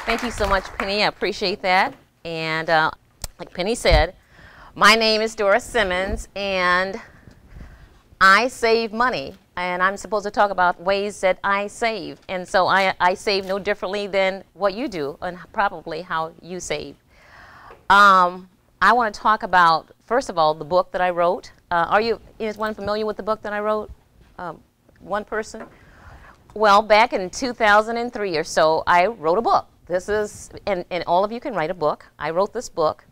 Thank you so much, Penny. I appreciate that. And like Penny said, my name is Doris Symonds, and I save money. And I'm supposed to talk about ways that I save. And so I save no differently than what you do, and probably how you save. I want to talk about, first of all, the book that I wrote. Is one familiar with the book that I wrote? One person? Well, back in 2003 or so, I wrote a book. This is, and all of you can write a book. I wrote this book,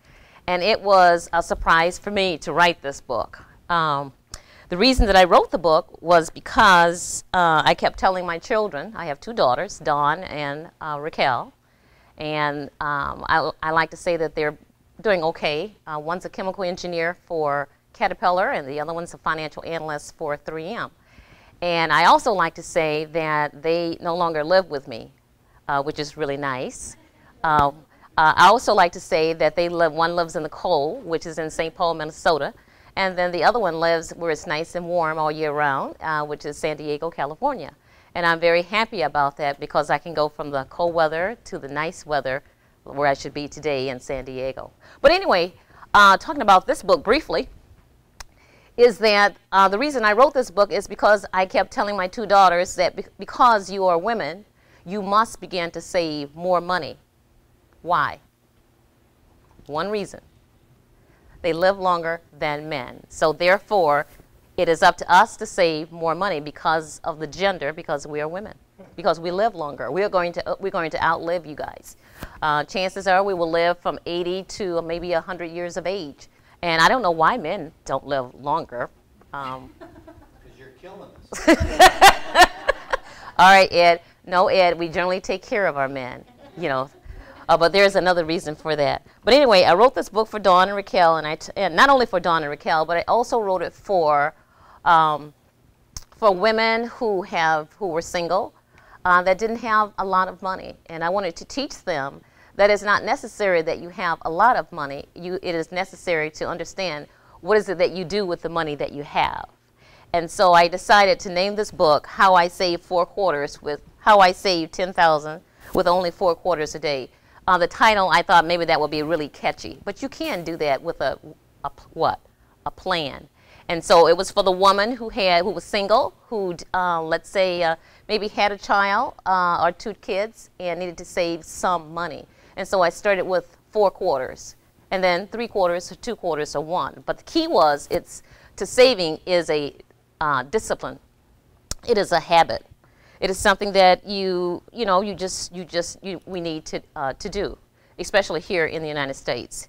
and it was a surprise for me to write this book. The reason that I wrote the book was because I kept telling my children, I have two daughters, Dawn and Raquel, and I like to say that they're doing okay. One's a chemical engineer for Caterpillar, and the other one's a financial analyst for 3M. And I also like to say that they no longer live with me, which is really nice. I also like to say that one lives in the cold, which is in St. Paul, Minnesota, and then the other one lives where it's nice and warm all year round, which is San Diego, California. And I'm very happy about that because I can go from the cold weather to the nice weather where I should be today in San Diego. But anyway, talking about this book briefly, is that the reason I wrote this book is because I kept telling my two daughters that because you are women, you must begin to save more money. Why? One reason. They live longer than men. So therefore, it is up to us to save more money because of the gender, because we are women, because we live longer. We're going to outlive you guys. Chances are we will live from 80 to maybe 100 years of age. And I don't know why men don't live longer. Because you're killing us. All right, Ed. No, Ed, we generally take care of our men, you know. But there's another reason for that. But anyway, I wrote this book for Dawn and Raquel, and not only for Dawn and Raquel, but I also wrote it for women who were single, that didn't have a lot of money. And I wanted to teach them that it's not necessary that you have a lot of money. It is necessary to understand what is it that you do with the money that you have. And so I decided to name this book, How I Save 4 Quarters, with How I Save 10,000 with Only 4 Quarters a Day. The title, I thought maybe that would be really catchy, but you can do that with a plan. And so it was for the woman who was single, who let's say maybe had a child or 2 kids and needed to save some money. And so I started with 4 quarters, and then 3 quarters, or 2 quarters, or 1. But the key was, saving is a discipline. It is a habit. It is something that we need to do, especially here in the United States.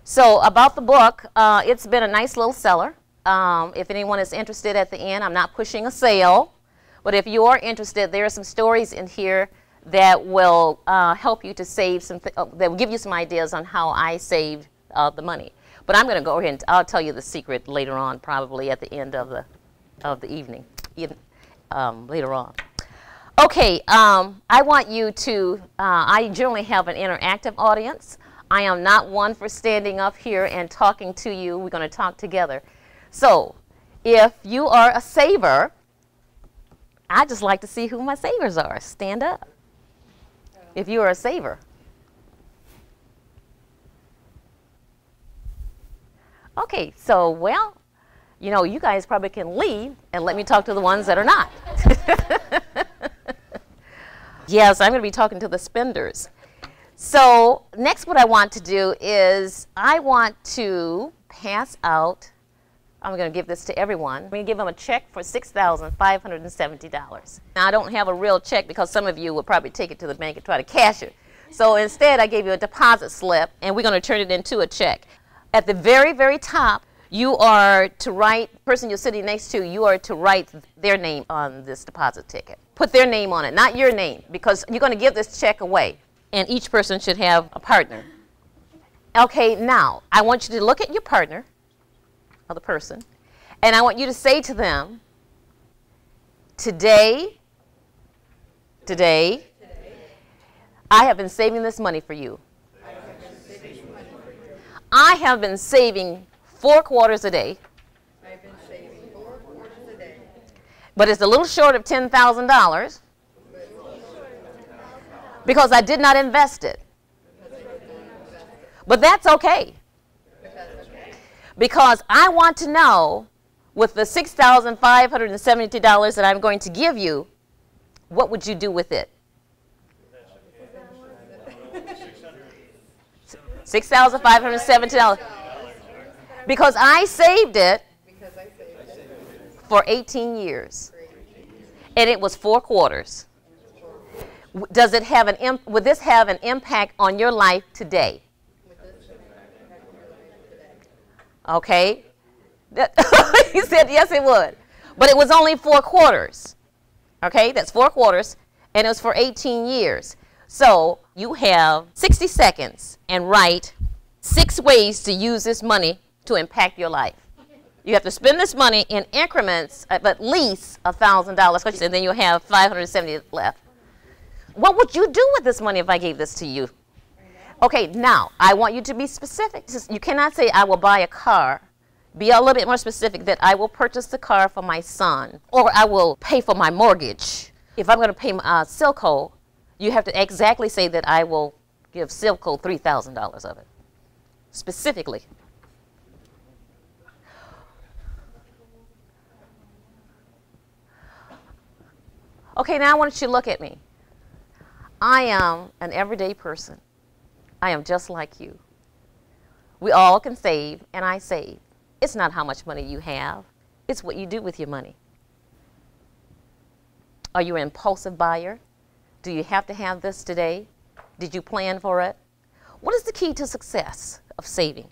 So about the book, it's been a nice little seller. If anyone is interested at the end, I'm not pushing a sale, but if you are interested, there are some stories in here that will help you to save that will give you some ideas on how I saved the money. But I'm going to go ahead and I'll tell you the secret later on, probably at the end of the evening, later on. Okay, I want you to, I generally have an interactive audience. I am not one for standing up here and talking to you. We're going to talk together. So if you are a saver, I'd just like to see who my savers are. Stand up. If you are a saver. Okay, so, well, you guys probably can leave and let me talk to the ones that are not. Yes, I'm going to be talking to the spenders. So next what I want to do is I want to pass out, I'm going to give this to everyone. I'm going to give them a check for $6,570. Now I don't have a real check because some of you would probably take it to the bank and try to cash it. So instead I gave you a deposit slip, and we're going to turn it into a check. At the very, very top, you are to write, the person you're sitting next to, you are to write their name on this deposit ticket. Put their name on it, not your name, because you're going to give this check away, and each person should have a partner. Okay, now, I want you to look at your partner, or the person, and I want you to say to them, today, I have been saving this money for you. I have been saving 4 quarters a day. I've been saving 4 quarters a day. But it's a little short of $10,000. Because I did not invest it. But that's okay. Because I want to know, with the $6,572 that I'm going to give you, what would you do with it? $6,570. Because I saved it for 18 years. And it was 4 quarters. Does it have would this have an impact on your life today? Okay. He said yes, it would. But it was only 4 quarters. Okay, that's 4 quarters, and it was for 18 years. So you have 60 seconds and write 6 ways to use this money to impact your life. You have to spend this money in increments of at least $1,000, and then you'll have $570 left. What would you do with this money if I gave this to you? Okay, now, I want you to be specific. You cannot say, I will buy a car. Be a little bit more specific, that I will purchase the car for my son, or I will pay for my mortgage. If I'm going to pay Silco, you have to exactly say that I will give Silco $3,000 of it, specifically. Okay, now I want you to look at me. I am an everyday person. I am just like you. We all can save, and I save. It's not how much money you have. It's what you do with your money. Are you an impulsive buyer? Do you have to have this today? Did you plan for it? What is the key to success of saving?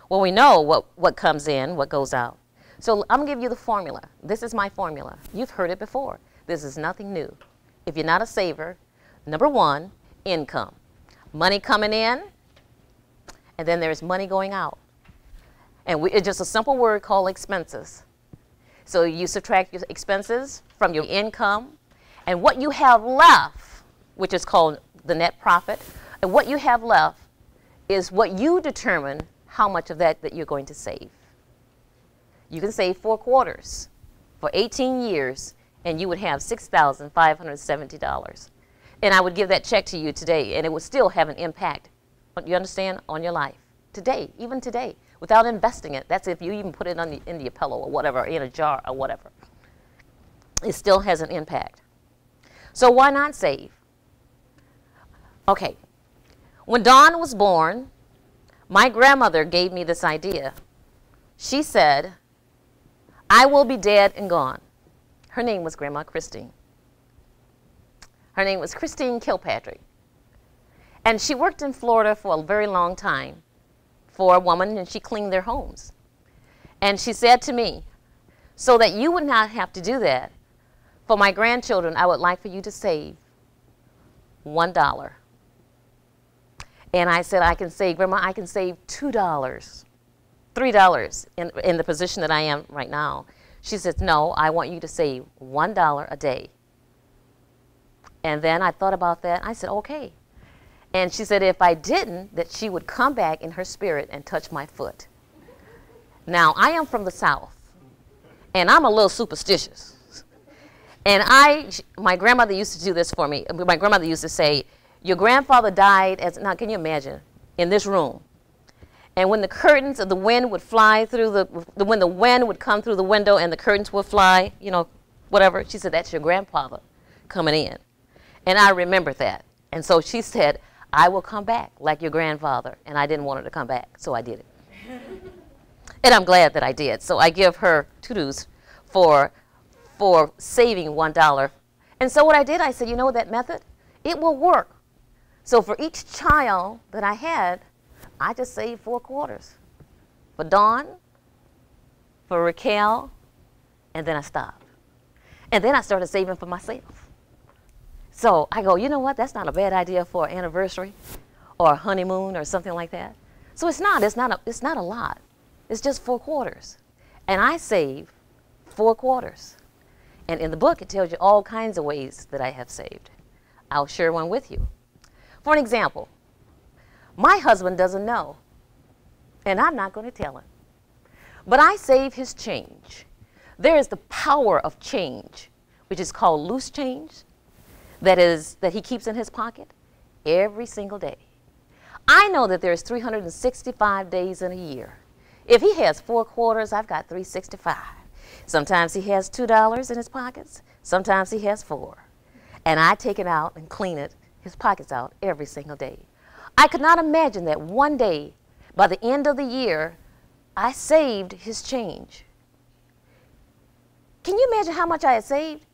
Well, we know what comes in, what goes out. So I'm going to give you the formula. This is my formula. You've heard it before. This is nothing new. If you're not a saver, number 1, income. Money coming in, and then there's money going out. And it's just a simple word called expenses. So you subtract your expenses from your income, and what you have left, which is called the net profit, and what you have left is what you determine how much of that you're going to save. You can save 4 quarters for 18 years, and you would have $6,570. And I would give that check to you today, and it would still have an impact, you understand, on your life. Today, even today, without investing it. That's if you even put it in your pillow or whatever, in a jar or whatever. It still has an impact. So why not save? Okay. When Dawn was born, my grandmother gave me this idea. She said, I will be dead and gone. Her name was Grandma Christine. Her name was Christine Kilpatrick. And she worked in Florida for a very long time for a woman, and she cleaned their homes. And she said to me, so that you would not have to do that, for my grandchildren, I would like for you to save $1. And I said, I can save, Grandma, I can save $2, $3 in the position that I am right now. She said, no, I want you to save $1 a day. And then I thought about that. I said, okay. And she said if I didn't, that she would come back in her spirit and touch my foot. Now, I am from the South, and I'm a little superstitious. And my grandmother used to do this for me. My grandmother used to say, your grandfather died now can you imagine, in this room. And when the curtains of the wind would fly through when the wind would come through the window and the curtains would fly, you know, whatever, she said, that's your grandfather coming in. And I remember that. And so she said, I will come back like your grandfather. And I didn't want her to come back, so I did it. And I'm glad that I did. So I give her kudos for saving $1. And so what I did, I said, you know that method? It will work. So for each child that I had, I just saved 4 quarters. For Dawn, for Raquel, and then I stopped. And then I started saving for myself. So I go, you know what? That's not a bad idea for an anniversary or a honeymoon or something like that. So it's not a lot. It's just 4 quarters. And I save 4 quarters. And in the book, it tells you all kinds of ways that I have saved. I'll share one with you. For an example, my husband doesn't know, and I'm not going to tell him. But I save his change. There is the power of change, which is called loose change. that he keeps in his pocket every single day. I know that there's 365 days in a year. If he has 4 quarters, I've got 365. Sometimes he has $2 in his pockets. Sometimes he has 4. And I take it out and clean it, his pockets out, every single day. I could not imagine that one day, by the end of the year, I saved his change. Can you imagine how much I had saved?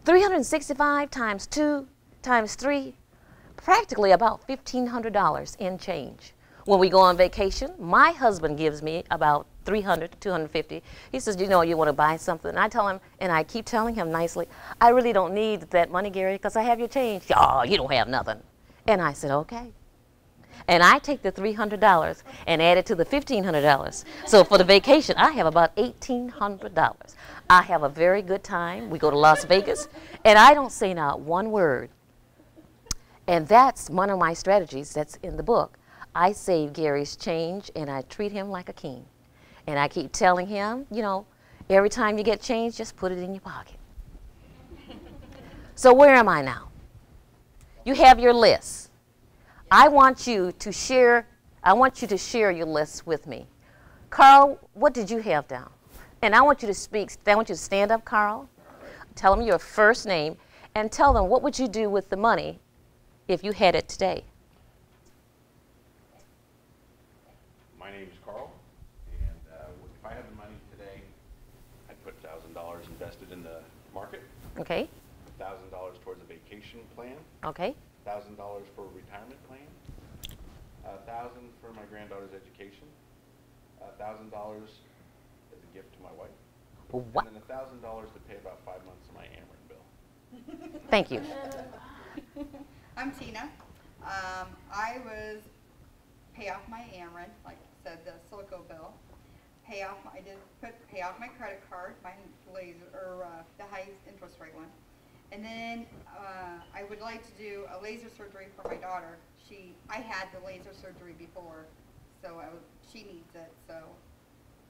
365 times 2 times 3, practically about $1,500 in change. When we go on vacation, my husband gives me about $300 to $250. He says, you know, you want to buy something? And I tell him, and I keep telling him nicely, I really don't need that money, Gary, because I have your change. Oh, you don't have nothing. And I said, okay. And I take the $300 and add it to the $1,500. So for the vacation, I have about $1,800. I have a very good time. We go to Las Vegas, and I don't say not one word. And that's one of my strategies that's in the book. I save Gary's change, and I treat him like a king. And I keep telling him, you know, every time you get change, just put it in your pocket. So where am I now? You have your list. I want you to share your list with me. Carl, what did you have down? And I want you to speak. I want you to stand up, Carl. Tell them your first name, and tell them what would you do with the money if you had it today. My name is Carl, and if I had the money today, I'd put $1,000 invested in the market. Okay. $1,000 towards a vacation plan. Okay. $1,000 for a retirement plan. $1,000 for my granddaughter's education. $1,000 as a gift to my wife. What? And then $1,000 to pay about 5 months of my Ameren bill. Thank you. I'm Tina. I was pay off my Ameren, like I said, the Silico bill. Pay off my credit card, my the highest interest rate one. And then I would like to do a laser surgery for my daughter. I had the laser surgery before, so she needs it. So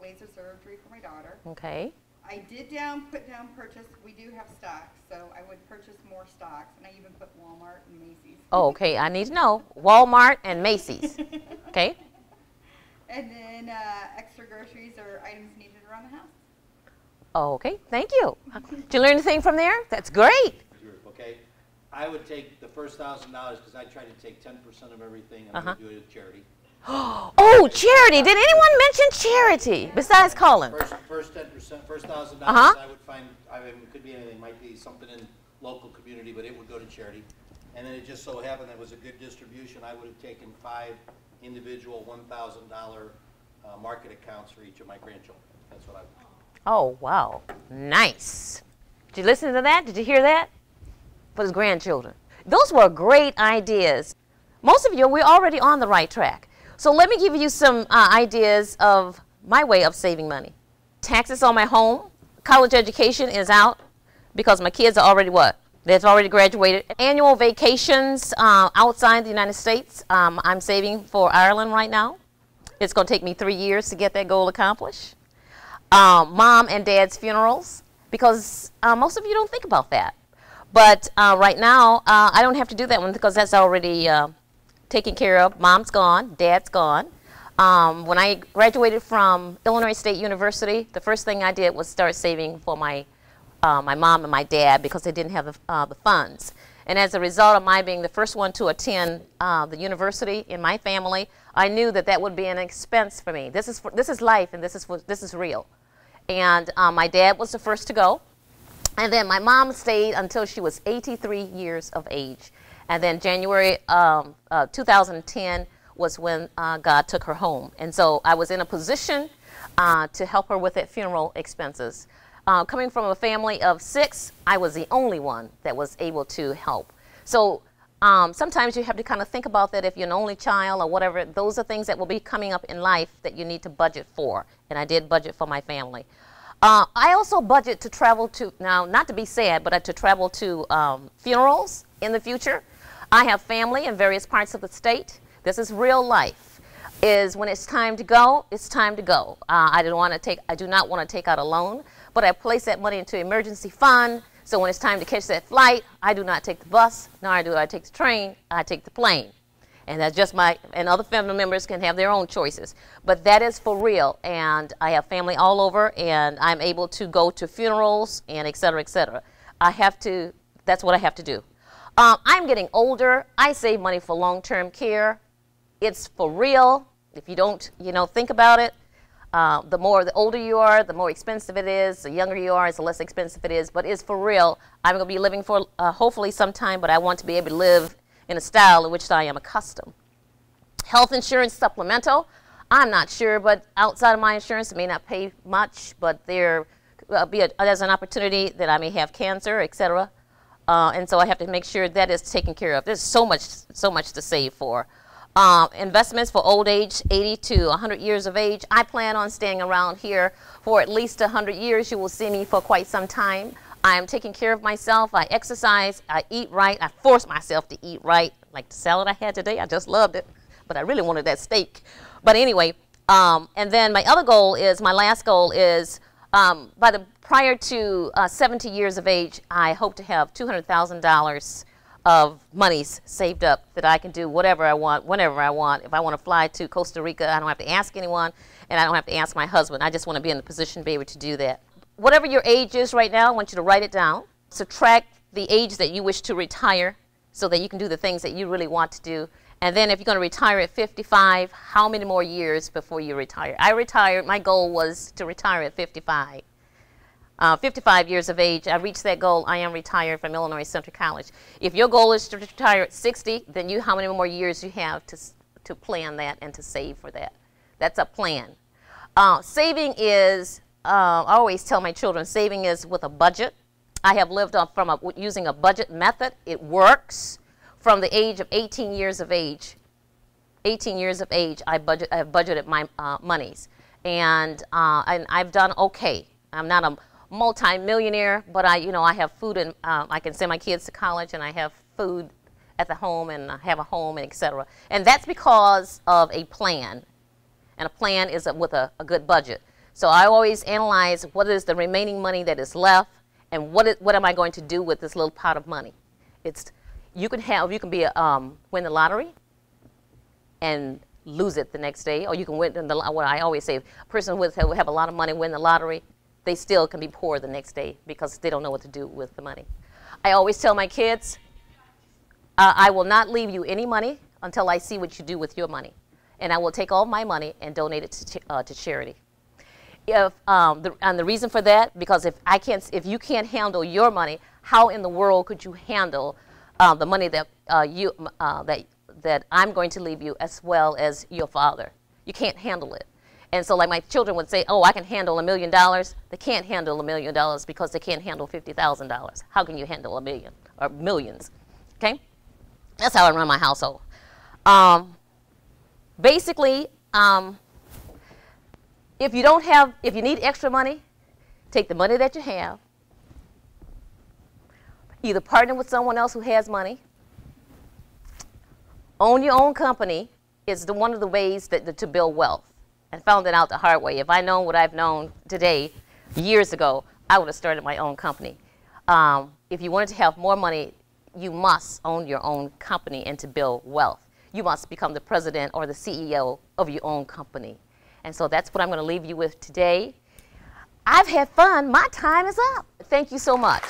laser surgery for my daughter. Okay. I did put down purchase. We do have stocks, so I would purchase more stocks, and I even put Walmart and Macy's. Oh, okay. I need to know. Walmart and Macy's. Okay. And then extra groceries or items needed around the house. Oh, okay. Thank you. Did you learn anything from there? That's great. Okay. I would take the first $1,000 because I try to take 10% of everything and I'm going to do it with charity. Oh, charity. Did anyone mention charity besides Colin? First 10%, first $1,000 I would find, I mean, it could be anything. It might be something in local community, but it would go to charity. And then it just so happened that it was a good distribution. I would have taken 5 individual $1,000 market accounts for each of my grandchildren. That's what I would do. Oh, wow. Nice. Did you listen to that? Did you hear that? For his grandchildren. Those were great ideas. Most of you, we're already on the right track. So let me give you some ideas of my way of saving money. Taxes on my home. College education is out because my kids are already what? They've already graduated. Annual vacations outside the United States. I'm saving for Ireland right now. It's going to take me 3 years to get that goal accomplished. Mom and dad's funerals, because most of you don't think about that. But right now, I don't have to do that one because that's already taken care of. Mom's gone, dad's gone. When I graduated from Illinois State University, the first thing I did was start saving for my mom and my dad because they didn't have the funds. And as a result of my being the first one to attend the university in my family, I knew that that would be an expense for me. This is life, and this is real. And my dad was the first to go. And then my mom stayed until she was 83 years of age. And then January 2010 was when God took her home. And so I was in a position to help her with that funeral expenses. Coming from a family of 6, I was the only one that was able to help. So sometimes you have to kind of think about that if you're an only child or whatever. Those are things that will be coming up in life that you need to budget for. And I did budget for my family. I also budget to travel to, now not to be sad, but to travel to funerals in the future. I have family in various parts of the state. This is real life. Is when it's time to go, it's time to go. I do not want to take out a loan, but I place that money into an emergency fund So when it's time to catch that flight, I do not take the bus, nor do I take the train, I take the plane. And that's just and other family members can have their own choices. But that is for real, and I have family all over, and I'm able to go to funerals, and et cetera, et cetera. That's what I have to do. I'm getting older. I save money for long-term care. It's for real. If you don't, think about it, the older you are, the more expensive it is. The younger you are, the less expensive it is. But it's for real. I'm going to be living for hopefully some time, but I want to be able to live in a style in which I am accustomed. Health insurance supplemental, I'm not sure, but outside of my insurance, it may not pay much, but there's an opportunity that I may have cancer, etc. And so I have to make sure that is taken care of. There's so much to save for. Investments for old age, 80 to 100 years of age. I plan on staying around here for at least 100 years. You will see me for quite some time. I am taking care of myself. I exercise. I eat right. I force myself to eat right. Like the salad I had today, I just loved it. But I really wanted that steak. But anyway, and then my last goal is, prior to 70 years of age, I hope to have $200,000 of monies saved up that I can do whatever I want, whenever I want. If I want to fly to Costa Rica, I don't have to ask anyone, and I don't have to ask my husband. I just want to be in the position to be able to do that. Whatever your age is right now, I want you to write it down. Subtract the age that you wish to retire so that you can do the things that you really want to do. And then if you're going to retire at 55, how many more years before you retire? My goal was to retire at 55. 55 years of age, I reached that goal. I am retired from Illinois Central College. If your goal is to retire at 60, then how many more years you have to plan that and to save for that. That's a plan. Saving is, I always tell my children, saving is with a budget. I have lived using a budget method. It works. From the age of 18 years of age, I have budgeted my monies. And I've done okay. I'm not a multi-millionaire, but I have food, and I can send my kids to college, and I have food at the home, and I have a home, and etc. And that's because of a plan. And a plan is with a good budget. So I always analyze what is the remaining money that is left, and what am I going to do with this little pot of money. You can win the lottery and lose it the next day, or you can win what I always say, a person who have a lot of money win the lottery, they still can be poor the next day because they don't know what to do with the money. I always tell my kids, I will not leave you any money until I see what you do with your money. And I will take all my money and donate it to charity. And the reason for that, because if you can't handle your money, how in the world could you handle the money that that I'm going to leave you, as well as your father? You can't handle it. And so, like, my children would say, "Oh, I can handle $1 million." They can't handle $1 million because they can't handle $50,000. How can you handle $1 million or millions? Okay, that's how I run my household. Basically, if you need extra money, take the money that you have. Either partner with someone else who has money. Own your own company is one of the ways to build wealth. And found it out the hard way. If I known what I've known today, years ago, I would have started my own company. If you wanted to have more money, you must own your own company and to build wealth. You must become the president or the CEO of your own company. And so that's what I'm going to leave you with today. I've had fun. My time is up. Thank you so much.